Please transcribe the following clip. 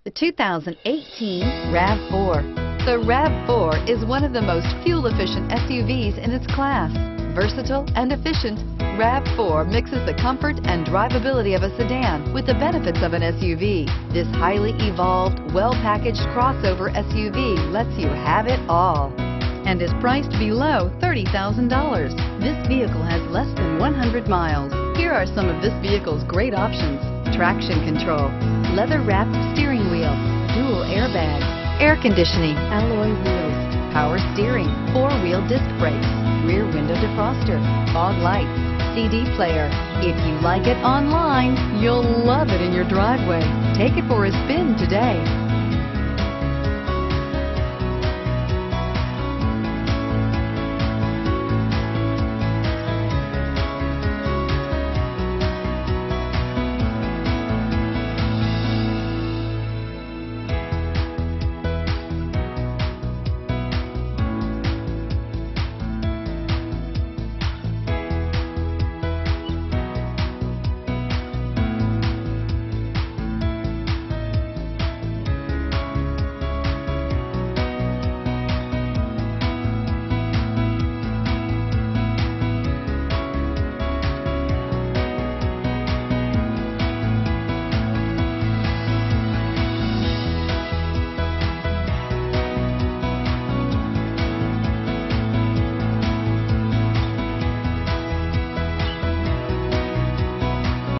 The 2018 RAV4. The RAV4 is one of the most fuel-efficient SUVs in its class. Versatile and efficient, RAV4 mixes the comfort and drivability of a sedan with the benefits of an SUV. This highly evolved, well-packaged crossover SUV lets you have it all and is priced below $30,000. This vehicle has less than 100 miles. Here are some of this vehicle's great options: traction control, leather-wrapped steering wheel, dual airbags, air conditioning, alloy wheels, power steering, four-wheel disc brakes, rear window defroster, fog lights, CD player. If you like it online, you'll love it in your driveway. Take it for a spin today.